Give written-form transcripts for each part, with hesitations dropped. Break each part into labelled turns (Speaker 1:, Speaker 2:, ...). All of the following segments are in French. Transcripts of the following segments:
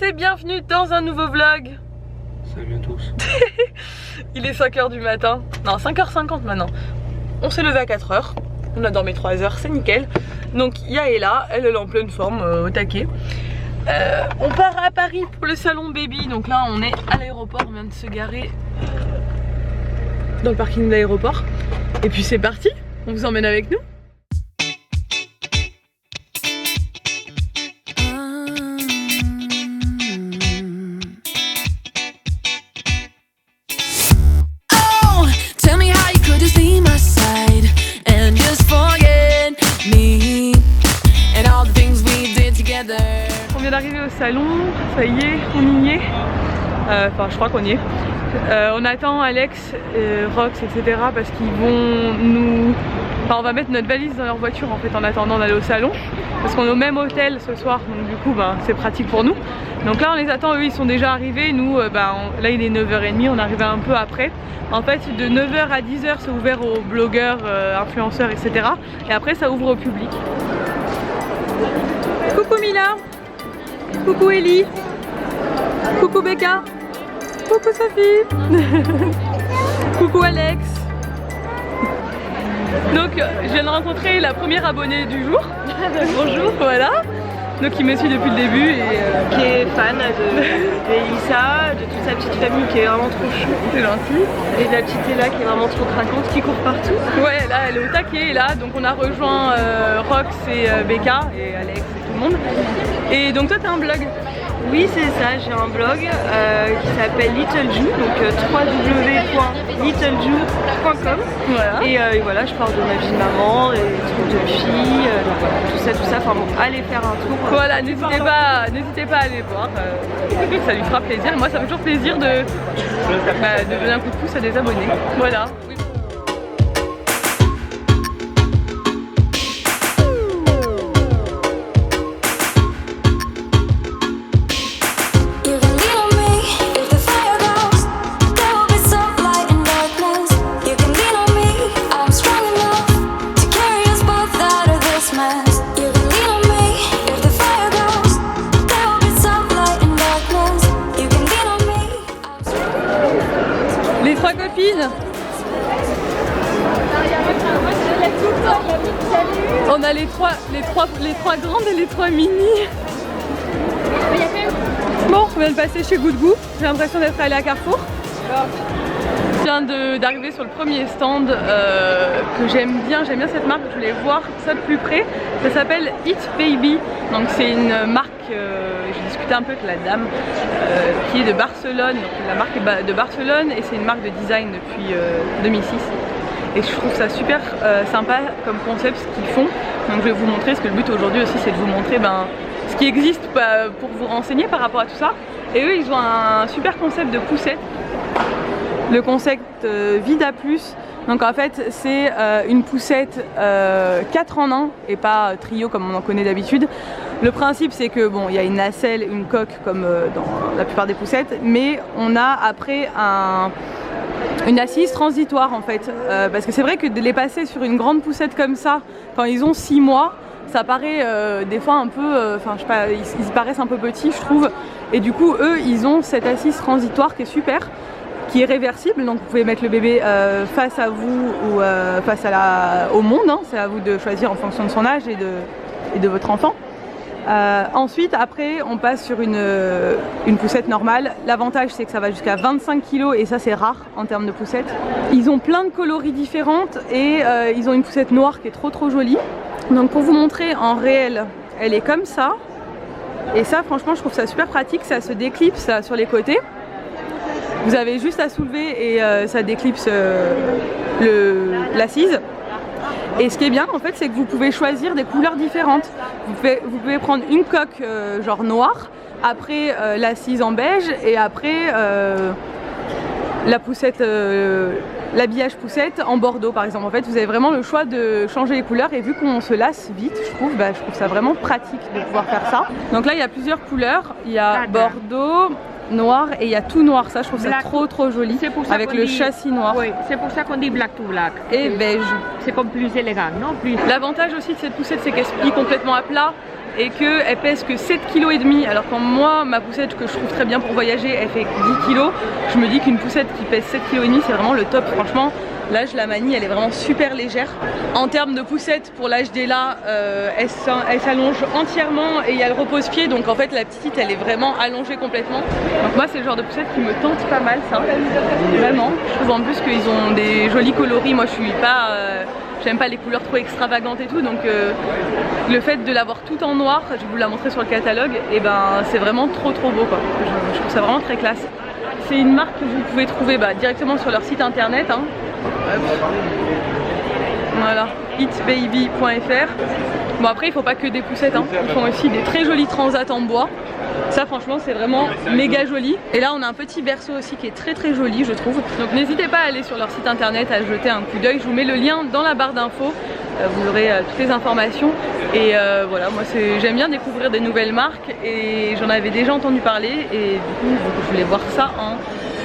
Speaker 1: et bienvenue dans un nouveau vlog.
Speaker 2: Salut à tous.
Speaker 1: Il est 5h du matin, non 5h50 maintenant. On s'est levé à 4h, on a dormi 3 heures, c'est nickel. Donc Ya est là, elle est en pleine forme, au taquet. On part à Paris pour le salon baby, donc là on est à l'aéroport, on vient de se garer dans le parking de l'aéroport. Et puis c'est parti, on vous emmène avec nous. On vient d'arriver au salon, ça y est, on y est. Enfin, je crois qu'on y est. On attend Alex, Rox, etc. parce qu'ils vont nous... Enfin, on va mettre notre valise dans leur voiture en fait en attendant d'aller au salon. Parce qu'on est au même hôtel ce soir, donc du coup c'est pratique pour nous. Donc là on les attend, eux ils sont déjà arrivés. Nous, là il est 9h30, on est arrivé un peu après. En fait de 9h à 10h c'est ouvert aux blogueurs, influenceurs, etc. Et après ça ouvre au public. Coucou Mila. Coucou Ellie. Coucou Becca. Coucou Sophie. Coucou Alex. Donc je viens de rencontrer la première abonnée du jour. Bonjour. Voilà. Donc il me suit depuis le début et
Speaker 3: qui est fan d'Elissa, de toute sa petite famille qui est vraiment trop chou.
Speaker 1: C'est gentil.
Speaker 3: Et de la petite Ella qui est vraiment trop craquante, qui court partout.
Speaker 1: Ouais, là elle est au taquet là, donc on a rejoint Rox et Becca et Alex et tout le monde. Et donc toi t'as un blog?
Speaker 3: Oui c'est ça, j'ai un blog qui s'appelle Little Ju, donc www.littlejou.com.
Speaker 1: Voilà.
Speaker 3: Et voilà, je parle de ma vie de maman, et trucs de fille, tout ça, enfin bon, allez faire un tour.
Speaker 1: Voilà, n'hésitez pas à aller voir, ça lui fera plaisir. Moi ça me fait toujours plaisir de donner un coup de pouce à des abonnés. Voilà. Les trois copines. On a les trois grandes et les trois mini. Bon, on vient de passer chez Good Goût. J'ai l'impression d'être allée à Carrefour. Je viens d'arriver sur le premier stand que j'aime bien cette marque, je voulais voir ça de plus près. Ça s'appelle It Baby, donc c'est une marque, j'ai discuté un peu avec la dame qui est de Barcelone, donc la marque est de Barcelone et c'est une marque de design depuis 2006. Et je trouve ça super sympa comme concept ce qu'ils font, donc je vais vous montrer, parce que le but aujourd'hui aussi c'est de vous montrer ce qui existe pour vous renseigner par rapport à tout ça. Et eux ils ont un super concept de poussette. Le concept Vida Plus, donc en fait c'est une poussette 4 en 1 et pas trio comme on en connaît d'habitude. Le principe c'est que bon, il y a une nacelle, une coque comme dans la plupart des poussettes, mais on a après une assise transitoire en fait, parce que c'est vrai que de les passer sur une grande poussette comme ça quand ils ont 6 mois, ça paraît des fois un peu, enfin je sais pas, ils paraissent un peu petits je trouve, et du coup eux ils ont cette assise transitoire qui est super, qui est réversible, donc vous pouvez mettre le bébé face à vous ou face au monde, hein. C'est à vous de choisir en fonction de son âge et de votre enfant. Ensuite après on passe sur une poussette normale. L'avantage c'est que ça va jusqu'à 25 kg et ça c'est rare en termes de poussette. Ils ont plein de coloris différentes et ils ont une poussette noire qui est trop jolie. Donc pour vous montrer en réel, elle est comme ça. Et ça franchement je trouve ça super pratique, ça se déclipse sur les côtés. Vous avez juste à soulever et ça déclipse l'assise. Et ce qui est bien en fait c'est que vous pouvez choisir des couleurs différentes. Vous pouvez prendre une coque genre noire, après l'assise en beige et après la poussette, l'habillage poussette en bordeaux par exemple. En fait vous avez vraiment le choix de changer les couleurs et vu qu'on se lasse vite je trouve ça vraiment pratique de pouvoir faire ça. Donc là il y a plusieurs couleurs, il y a bordeaux, noir et il y a tout noir, ça je trouve black. Ça trop joli avec le châssis noir.
Speaker 4: Oui, c'est pour ça qu'on dit black to black.
Speaker 1: Et beige.
Speaker 4: C'est comme plus élégant, non plus.
Speaker 1: L'avantage aussi de cette poussette c'est qu'elle se plie complètement à plat. et qu'elle pèse que 7,5 kg, alors quand moi ma poussette que je trouve très bien pour voyager elle fait 10 kg, je me dis qu'une poussette qui pèse 7,5 kg c'est vraiment le top. Franchement là je la manie, elle est vraiment super légère. En termes de poussette pour l'âge d'Ella, elle s'allonge entièrement et il y a le repose-pied, donc en fait la petite elle est vraiment allongée complètement. Donc moi c'est le genre de poussette qui me tente pas mal ça, vraiment. Je trouve en plus qu'ils ont des jolis coloris, moi je suis pas... j'aime pas les couleurs trop extravagantes et tout, donc le fait de l'avoir tout en noir, je vais vous la montrer sur le catalogue, et ben c'est vraiment trop beau quoi. Je trouve ça vraiment très classe. C'est une marque que vous pouvez trouver directement sur leur site internet, hein. Voilà, itbaby.fr. Bon après il faut pas que des poussettes, hein. Ils font aussi des très jolis transats en bois. Ça franchement c'est vraiment méga joli. Et là on a un petit berceau aussi qui est très joli je trouve. Donc n'hésitez pas à aller sur leur site internet, à jeter un coup d'œil. Je vous mets le lien dans la barre d'infos. Vous aurez toutes les informations. Et voilà, moi j'aime bien découvrir des nouvelles marques. Et j'en avais déjà entendu parler. Et du coup je voulais voir ça en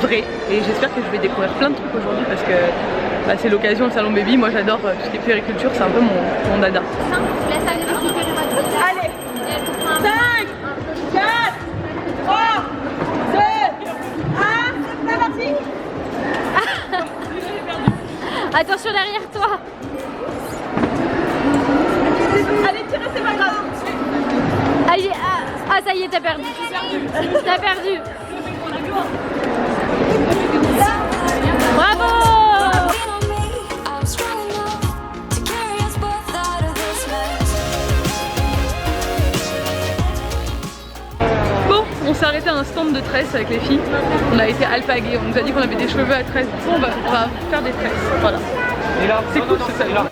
Speaker 1: vrai. Et j'espère que je vais découvrir plein de trucs aujourd'hui parce que c'est l'occasion, le salon baby. Moi j'adore tout ce qui est puériculture, c'est un peu mon dada.
Speaker 5: Allez, 5, 4, 3, 2, 1, c'est parti.
Speaker 6: Attention derrière toi.
Speaker 5: Allez, tirez, c'est pas grave.
Speaker 6: Ah ça y est, t'as perdu. T'as perdu. Bravo.
Speaker 1: On s'est arrêté à un stand de tresses avec les filles. On a été alpagués, on nous a dit qu'on avait des cheveux à tresses. Bon bah on va faire des tresses, voilà. C'est cool ce salon.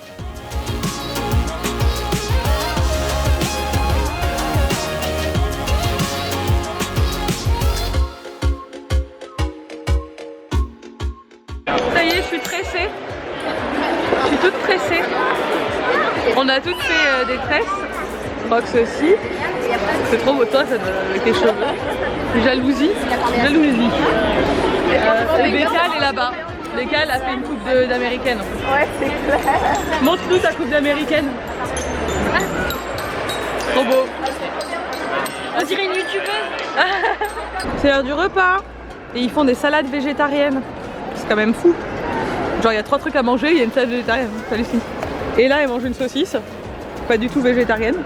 Speaker 1: Ça y est, je suis tressée. Je suis toute tressée. On a toutes fait des tresses. Rox aussi. C'est trop beau, toi, ça doit avec tes cheveux. Jalousie. Et Becca, elle est là-bas. Becca, elle a fait une coupe d'américaine.
Speaker 5: Ouais, c'est clair.
Speaker 1: Montre-nous ta coupe d'américaine. Trop beau.
Speaker 6: On dirait une youtubeuse.
Speaker 1: C'est l'heure du repas. Et ils font des salades végétariennes. C'est quand même fou. Genre, il y a 3 trucs à manger, il y a une salade végétarienne. Hallucine. Et là, elle mange une saucisse. Pas du tout végétarienne.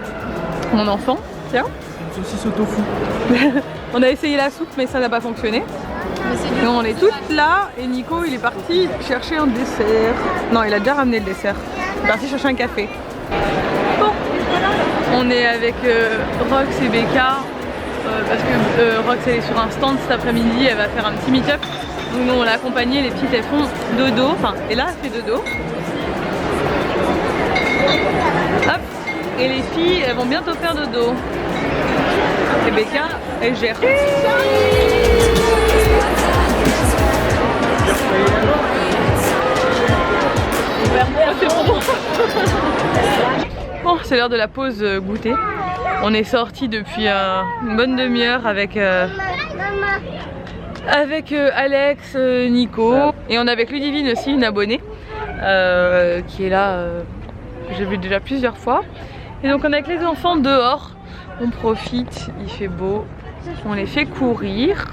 Speaker 1: Mon enfant, tiens.
Speaker 2: Une saucisse au tofu.
Speaker 1: On a essayé la soupe mais ça n'a pas fonctionné. Donc on est toutes là et Nico il est parti chercher un dessert. Non, il a déjà ramené le dessert. Il est parti chercher un café. Bon, on est avec Rox et Becca parce que Rox elle est sur un stand cet après-midi, elle va faire un petit meet-up. Donc nous on l'a accompagnée, les petites elles font dodo, enfin et là elle fait dodo. Hop. Et les filles, elles vont bientôt faire dodo. Et Becca, elle gère. Bon, c'est l'heure de la pause goûter. On est sortis depuis une bonne demi-heure avec Alex, Nico. Et on est avec Ludivine aussi, une abonnée, qui est là, que j'ai vu déjà plusieurs fois. Et donc on est avec les enfants dehors, on profite, il fait beau, on les fait courir.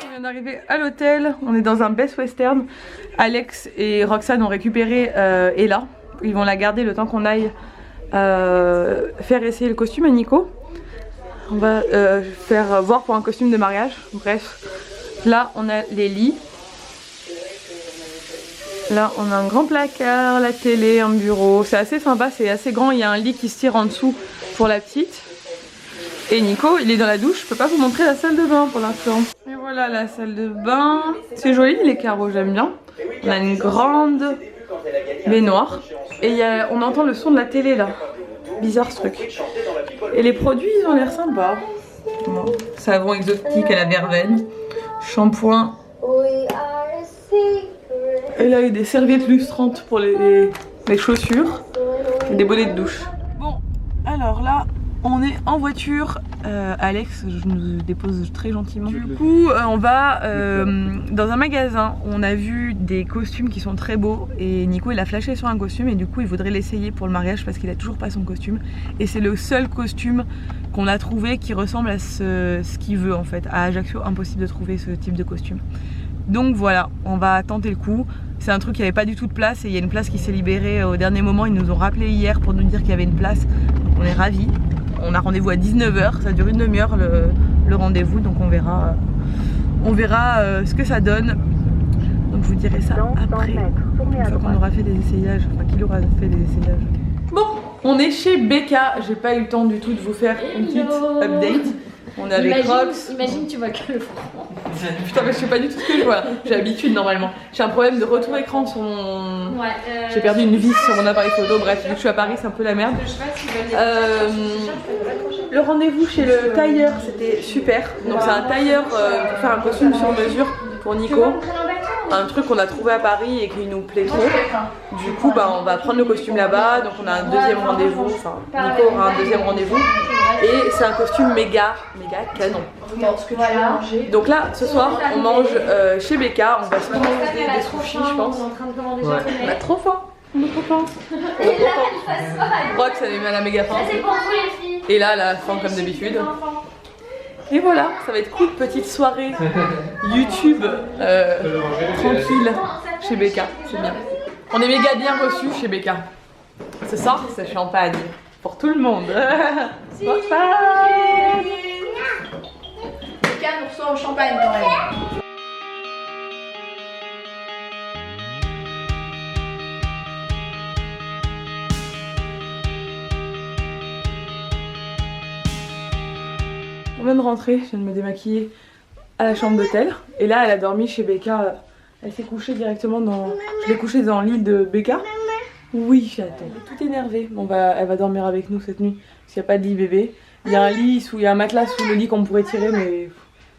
Speaker 1: On vient d'arriver à l'hôtel, on est dans un Best Western. Alex et Roxane ont récupéré Ella, ils vont la garder le temps qu'on aille faire essayer le costume à Nico. On va faire voir pour un costume de mariage, bref. Là on a les lits. Là on a un grand placard, la télé, un bureau, c'est assez sympa, c'est assez grand, il y a un lit qui se tire en dessous pour la petite. Et Nico il est dans la douche, je peux pas vous montrer la salle de bain pour l'instant. Et voilà la salle de bain, c'est joli les carreaux, j'aime bien. On a une grande baignoire et on entend le son de la télé là, bizarre ce truc. Et les produits ils ont l'air sympas. Bon, savon exotique à la verveine, shampoing. Et là il y a des serviettes lustrantes pour les chaussures et des bonnets de douche. Bon, alors là On est en voiture, Alex nous dépose très gentiment. Du coup on va dans un magasin, on a vu des costumes qui sont très beaux et Nico il a flashé sur un costume et du coup il voudrait l'essayer pour le mariage parce qu'il a toujours pas son costume. Et c'est le seul costume qu'on a trouvé qui ressemble à ce qu'il veut en fait. À Ajaccio, impossible de trouver ce type de costume. Donc voilà, on va tenter le coup. C'est un truc qui avait pas du tout de place et il y a une place qui s'est libérée au dernier moment. Ils nous ont rappelé hier pour nous dire qu'il y avait une place. Donc on est ravis. On a rendez-vous à 19 h, ça dure une demi-heure le rendez-vous, donc on verra ce que ça donne. Donc je vous dirai ça après, une fois qu'on aura fait des essayages, enfin qu'il aura fait des essayages. Bon, on est chez Becca, j'ai pas eu le temps du tout de vous faire une petite update. On est avec Crocs.
Speaker 6: Imagine tu vois que le front.
Speaker 1: Putain mais je sais pas du tout ce que je vois là, j'ai l'habitude normalement. J'ai un problème de retour écran sur mon...
Speaker 6: Ouais,
Speaker 1: j'ai perdu une vis sur mon appareil photo, bref vu que je suis à Paris c'est un peu la merde. Le rendez-vous chez le tailleur c'était super. Donc c'est un tailleur pour faire un costume sur mesure pour Nico. Un truc qu'on a trouvé à Paris et qui nous plaît trop. Du coup bah, on va prendre le costume là-bas. Donc on a un deuxième rendez-vous. Enfin Nico aura un deuxième rendez-vous. Et c'est un costume méga canon. Voilà. Donc là ce soir on mange chez Becca. On va se commander des sushis je pense. On a trop faim. On a trop faim. Je crois que ça les met à la méga faim. Et là la faim comme d'habitude. Et voilà, ça va être cool, petite soirée YouTube tranquille chez Becca, c'est bien. On est méga bien reçus chez Becca. Ce soir, c'est champagne pour tout le monde. Champagne.
Speaker 5: Becca nous reçoit au champagne quand même.
Speaker 1: On vient de rentrer, je viens de me démaquiller à la chambre d'hôtel. Et là, elle a dormi chez Becca. Elle s'est couchée directement dans... Je l'ai couchée dans le lit de Becca. Oui, chaton. Elle est toute énervée. Bon, bah, elle va dormir avec nous cette nuit. Parce qu'il n'y a pas de lit bébé. Il y a un lit, il y a un matelas sous le lit qu'on pourrait tirer, mais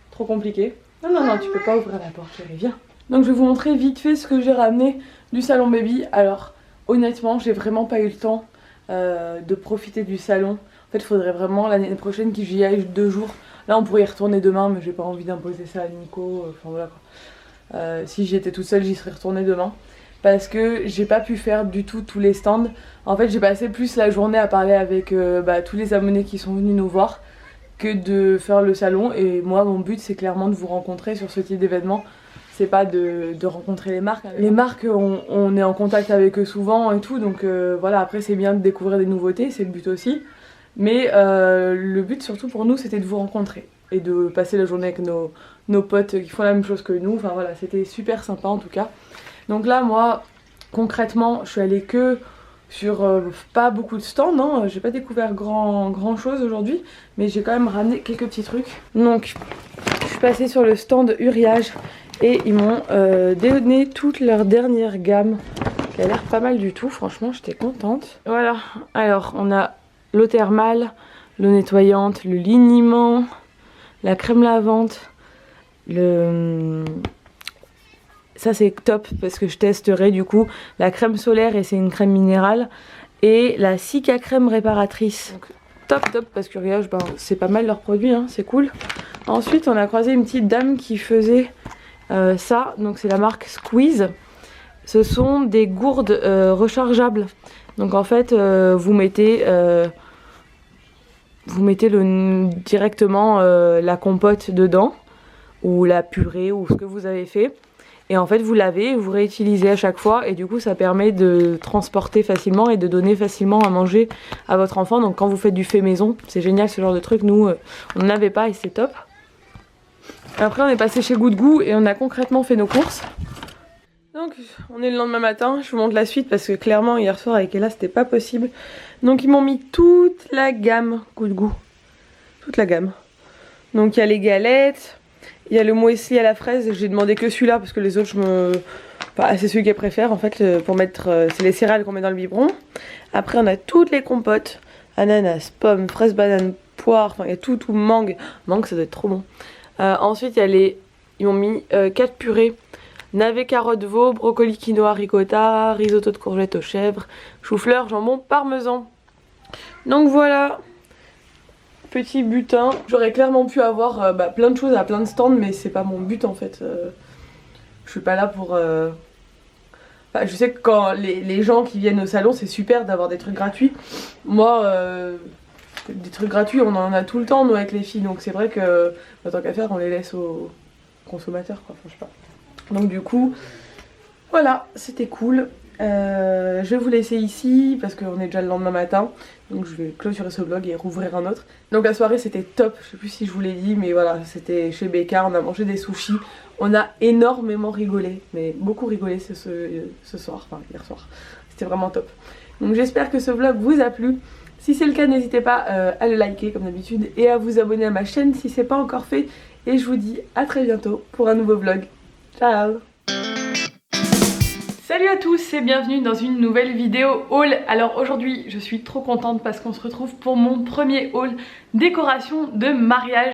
Speaker 1: trop compliqué. Non, tu peux pas ouvrir la porte, chérie, viens. Donc je vais vous montrer vite fait ce que j'ai ramené du salon baby. Alors, honnêtement, j'ai vraiment pas eu le temps de profiter du salon. En fait, il faudrait vraiment l'année prochaine que j'y aille 2 jours. Là, on pourrait y retourner demain, mais j'ai pas envie d'imposer ça à Nico. Enfin voilà quoi. Si j'étais toute seule, j'y serais retournée demain. Parce que j'ai pas pu faire du tout tous les stands. En fait, j'ai passé plus la journée à parler avec tous les abonnés qui sont venus nous voir que de faire le salon. Et moi, mon but, c'est clairement de vous rencontrer sur ce type d'événement. C'est pas de rencontrer les marques. Les marques, on est en contact avec eux souvent et tout. Donc voilà, après, c'est bien de découvrir des nouveautés, c'est le but aussi. Mais le but surtout pour nous c'était de vous rencontrer et de passer la journée avec nos potes qui font la même chose que nous. Enfin voilà, c'était super sympa en tout cas. Donc là moi concrètement je suis allée que sur pas beaucoup de stands, hein. J'ai pas découvert grand chose aujourd'hui, mais j'ai quand même ramené quelques petits trucs. Donc je suis passée sur le stand Uriage et ils m'ont donné toute leur dernière gamme qui a l'air pas mal du tout, franchement j'étais contente. Voilà, alors on a l'eau thermale, l'eau nettoyante, le liniment, la crème lavante, ça c'est top parce que je testerai du coup la crème solaire et c'est une crème minérale et la Cica crème réparatrice. Donc, top parce que Uriage c'est pas mal leurs produits, hein, c'est cool. Ensuite on a croisé une petite dame qui faisait ça, donc c'est la marque Squeeze. Ce sont des gourdes rechargeables. Donc en fait vous mettez directement la compote dedans ou la purée ou ce que vous avez fait et en fait vous lavez, vous réutilisez à chaque fois et du coup ça permet de transporter facilement et de donner facilement à manger à votre enfant. Donc quand vous faites du fait maison, c'est génial ce genre de truc, nous on n'en avait pas et c'est top. Après on est passé chez Good Goût et on a concrètement fait nos courses. Donc on est le lendemain matin, je vous montre la suite parce que clairement hier soir avec Ella c'était pas possible. Donc ils m'ont mis toute la gamme Good Goût, toute la gamme. Donc il y a les galettes, il y a le muesli à la fraise, j'ai demandé que celui-là parce que les autres c'est celui qu'elle préfère en fait pour mettre, c'est les céréales qu'on met dans le biberon. Après on a toutes les compotes, ananas, pommes, fraises, bananes, poires, enfin il y a tout, mangue ça doit être trop bon. Ensuite ils m'ont mis 4 purées. Navet, carotte, veau, brocoli, quinoa, ricotta, risotto de courgettes aux chèvres, chou-fleur, jambon, parmesan. Donc voilà, petit butin. J'aurais clairement pu avoir plein de choses à plein de stands, mais c'est pas mon but en fait. Je suis pas là pour... Enfin, je sais que quand les gens qui viennent au salon, c'est super d'avoir des trucs gratuits. Moi, des trucs gratuits, on en a tout le temps nous avec les filles, donc c'est vrai que tant qu'à faire, on les laisse aux consommateurs quoi, enfin, je sais pas. Donc du coup, voilà, c'était cool. Je vais vous laisser ici parce qu'on est déjà le lendemain matin, donc je vais clôturer ce vlog et rouvrir un autre. Donc la soirée c'était top, je sais plus si je vous l'ai dit, mais voilà, c'était chez Becca, on a mangé des sushis, on a énormément rigolé, mais beaucoup rigolé ce soir, enfin hier soir, c'était vraiment top. Donc j'espère que ce vlog vous a plu. Si c'est le cas, n'hésitez pas à le liker comme d'habitude et à vous abonner à ma chaîne si c'est pas encore fait. Et je vous dis à très bientôt pour un nouveau vlog. Ciao! Salut à tous et bienvenue dans une nouvelle vidéo haul. Alors aujourd'hui je suis trop contente parce qu'on se retrouve pour mon premier haul décoration de mariage.